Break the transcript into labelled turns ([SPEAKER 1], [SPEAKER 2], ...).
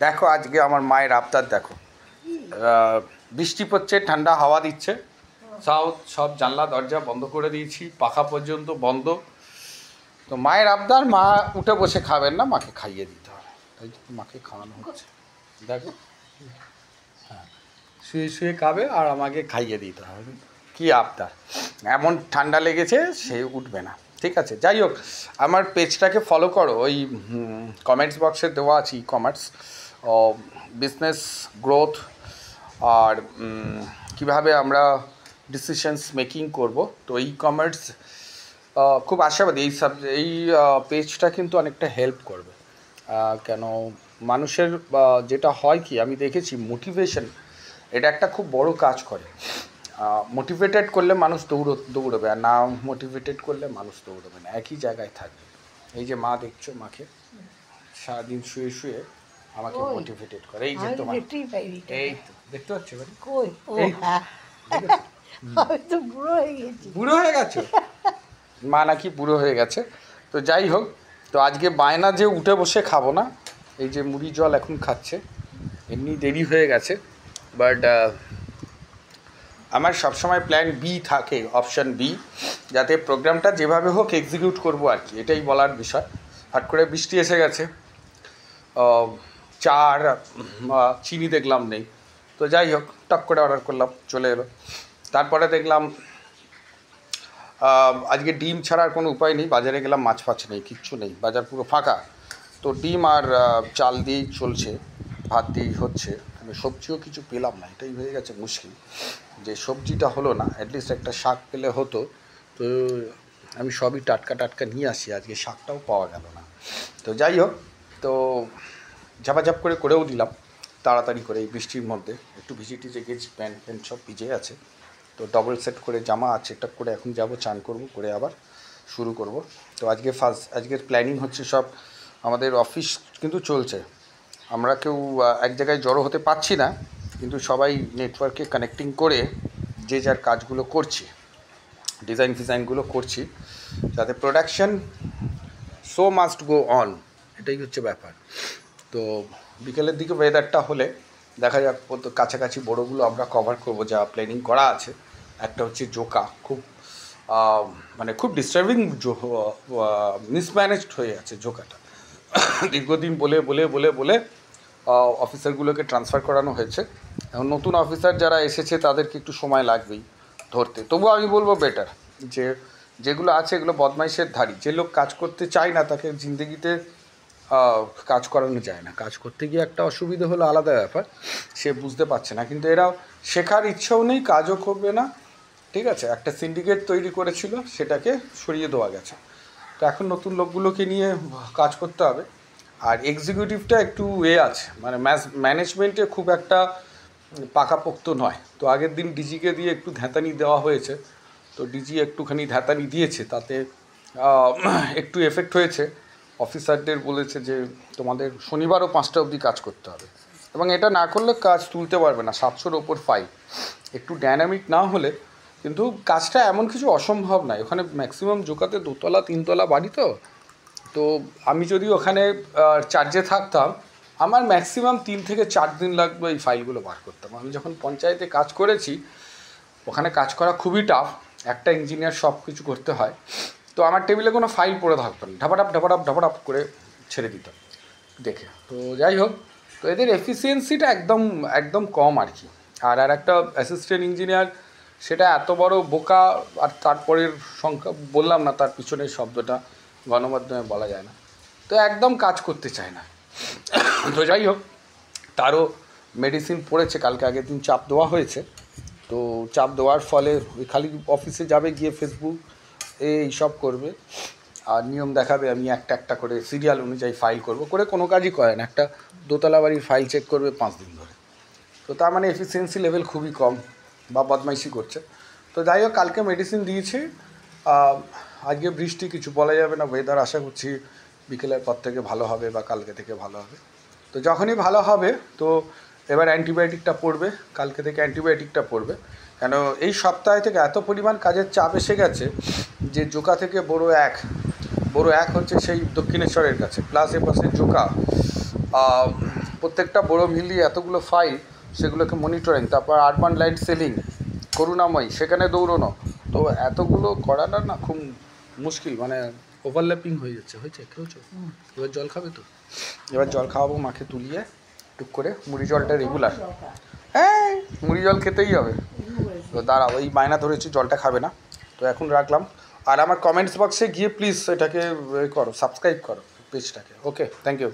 [SPEAKER 1] দেখো আজকে আমার মায়ের আবদার দেখো, বৃষ্টি পড়ছে, ঠান্ডা হাওয়া দিচ্ছে, সব জানলা দরজা বন্ধ করে দিয়েছি, পাখা পর্যন্ত বন্ধ। তো মায়ের আবদার, মা উঠে বসে খাবেন না, মাকে খাইয়ে দিতে হবে, তাই জন্য মাকে খাওয়ানো হচ্ছে। দেখো হ্যাঁ, শুয়ে শুয়ে খাবে আর আমাকে খাইয়ে দিতে হবে। কি আবদার, এমন ঠান্ডা লেগেছে সে উঠবে না। ঠিক আছে, যাই হোক, আমার পেজটাকে ফলো করো, ওই কমেন্টস বক্সে দেওয়া আছে ই কমার্স, বিজনেস গ্রোথ আর কীভাবে আমরা ডিসিশনস মেকিং করব। তো ই কমার্স খুব আশাবাদী, এই পেজটা কিন্তু অনেকটা হেল্প করবে। কেন মানুষের যেটা হয় কি, আমি দেখেছি মোটিভেশন এটা একটা খুব বড় কাজ করে। মোটিভেটেড করলে মানুষ দৌড়বে, আর না মোটিভেটেড করলে মানুষ দৌড়বে না, একই জায়গায় থাকবে। এই যে মা দেখছো, মাকে সারাদিন শুয়ে শুয়ে আমাকে মোটিভেটেড করে। এই যে তোমার, এই তো দেখতে পাচ্ছ, বুড়ো হয়ে গেছো, মা নাকি বুড়ো হয়ে গেছে। তো যাই হোক, তো আজকে বায়না যে উঠে বসে খাবো না, এই যে মুড়ি জল এখন খাচ্ছে, এমনি দেরি হয়ে গেছে। বাট আমার সবসময় প্ল্যান বি থাকে, অপশান বি, যাতে প্রোগ্রামটা যেভাবে হোক এক্সিকিউট করবো আর কি, এটাই বলার বিষয়। হঠাৎ করে বৃষ্টি এসে গেছে, চা আর চিনি দেখলাম নেই, তো যাই হোক টক করে অর্ডার করলাম, চলে এলো। তারপরে দেখলাম আজকে ডিম ছাড়ার কোনো উপায় নেই, বাজারে গেলাম, মাছ ফাছ নেই, কিচ্ছু নেই, বাজার পুরো ফাঁকা। তো ডিম আর চাল দিয়েই চলছে, ভাত দিয়েই হচ্ছে, সবজিও কিছু পেলাম না, এটাই হয়ে গেছে মুশকিল, যে সবজিটা হলো না। অ্যাটলিস্ট একটা শাক পেলে হতো, তো আমি সবই টাটকা টাটকা নিয়ে আসি, আজকে শাকটাও পাওয়া গেল না। তো যাই হোক, তো ঝাপাঝাপ করে করেও দিলাম তাড়াতাড়ি করে, এই বৃষ্টির মধ্যে একটু ভিজে টিজে গেছি, প্যান্ট ফ্যান্ট সব ভিজে আছে। তো ডবল সেট করে জামা আছে, এটা করে এখন যাব, চান করব, করে আবার শুরু করব। তো আজকের প্ল্যানিং হচ্ছে সব, আমাদের অফিস কিন্তু চলছে, আমরা কেউ এক জায়গায় জড়ো হতে পারছি না, কিন্তু সবাই নেটওয়ার্কে কানেক্টিং করে যে যার কাজগুলো করছি, ডিজাইনগুলো করছি, যাতে production so must go on, এটাই হচ্ছে ব্যাপার। তো বিকেলের দিকে ওয়েদারটা হলে দেখা যাক, কাছাকাছি বড়োগুলো আমরা কভার করব, যা প্ল্যানিং করা আছে। একটা হচ্ছে জোকা, খুব মানে খুব ডিস্টার্বিং, মিসম্যানেজড হয়ে আছে জোকাটা। দীর্ঘদিন বলে বলে বলে বলে অফিসারগুলোকে ট্রান্সফার করানো হয়েছে। এখন নতুন অফিসার যারা এসেছে তাদেরকে একটু সময় লাগবেই ধরতে, তবুও আমি বলবো বেটার, যেগুলো আছে এগুলো বদমাইশের ধারী। যে লোক কাজ করতে চায় না, তাকে জিন্দগিতে কাজ করানো যায় না। কাজ করতে গিয়ে একটা অসুবিধা হলো আলাদা ব্যাপার, সে বুঝতে পারছে না, কিন্তু এরা শেখার ইচ্ছাও নেই, কাজও করবে না। ঠিক আছে, একটা সিন্ডিকেট তৈরি করেছিল, সেটাকে সরিয়ে দেওয়া গেছে। তো এখন নতুন লোকগুলোকে নিয়ে কাজ করতে হবে। আর এক্সিকিউটিভটা একটু আছে, মানে ম্যানেজমেন্টে খুব একটা পাকাপোক্ত নয়। তো আগের দিন ডিজিকে দিয়ে একটু ধ্যাতানি দেওয়া হয়েছে, তো ডিজি একটুখানি ধ্যাতানি দিয়েছে, তাতে একটু এফেক্ট হয়েছে। অফিসারদের বলেছে যে তোমাদের শনিবারও 5টা অবধি কাজ করতে হবে, এবং এটা না করলে কাজ তুলতে পারবে না, 700-র ওপর ফাইল। একটু ডায়নামিক না হলে কিন্তু কাজটা এমন কিছু অসম্ভব নয়। ওখানে ম্যাক্সিমাম জোকাতে 2তলা 3তলা বাড়ি, তো আমি যদি ওখানে চার্জে থাকতাম, আমার ম্যাক্সিমাম 3 থেকে 4 দিন লাগবে এই ফাইলগুলো বার করতাম। আমি যখন পঞ্চায়েতে কাজ করেছি, ওখানে কাজ করা খুবই টাফ, একটা ইঞ্জিনিয়ার সব কিছু করতে হয়। তো আমার টেবিলে কোনো ফাইল পড়ে থাকতো না, ঢাপাডাপ করে ছেড়ে দিতাম দেখে। তো যাই হোক, তো এদের এফিসিয়েন্সিটা একদম কম আর কি। আর একটা অ্যাসিস্ট্যান্ট ইঞ্জিনিয়ার, সেটা এত বড় বোকা, আর তারপরের সংখ্যা বললাম না, তার পিছনের শব্দটা গণমাধ্যমে বলা যায় না, তো একদম কাজ করতে চায় না। তো যাই হোক, তারও মেডিসিন পড়েছে, কালকে আগের দিন চাপ দেওয়া হয়েছে। তো চাপ দেওয়ার ফলে খালি অফিসে যাবে, গিয়ে ফেসবুক এইসব করবে, আর নিয়ম দেখাবে, আমি একটা করে সিরিয়াল অনুযায়ী ফাইল করে কোনো কাজই করে না। একটা 2তলা বাড়ির ফাইল চেক করবে 5 দিন ধরে। তো তার মানে এফিসিয়েন্সি লেভেল খুবই কম, বা বদমাইশি করছে। তো যাই হোক, কালকে মেডিসিন দিয়েছে, আজকে বৃষ্টি, কিছু বলা যাবে না, ওয়েদার আশা করছি বিকেলের পর থেকে ভালো হবে, বা কালকে থেকে ভালো হবে। তো যখনই ভালো হবে, তো এবার অ্যান্টিবায়োটিকটা পড়বে, কালকে থেকে অ্যান্টিবায়োটিকটা পড়বে। কেন এই সপ্তাহে থেকে এত পরিমাণ কাজের চাপ এসে গেছে, যে জোকা থেকে বড় এক হচ্ছে সেই দক্ষিণেশ্বরের কাছে, প্লাস এ পাশে জোকা, প্রত্যেকটা বড় মিলি এতগুলো ফাইল, সেগুলোকে মনিটরিং, তারপর আরবান লাইট সেলিং, করুণাময়ী, সেখানে দৌড়নো, তো এতগুলো করাটা না খুব মুশকিল, মানে ওভারল্যাপিং হয়ে যাচ্ছে। হয়েছে খেয়েছো? এবার জল খাবে তো? এবার জল খাওয়াবো মাকে তুলিয়ে টুক করে। মুড়ি জলটা রেগুলার, হ্যাঁ মুড়ি জল খেতেই হবে। তো দাঁড়াও, এই বায়না ধরেছি জলটা খাবে না, তো এখন রাখলাম। আর আমার কমেন্টস বক্সে গিয়ে প্লিজ এটাকে করো, সাবস্ক্রাইব করো পেজটাকে। ওকে, থ্যাংক ইউ।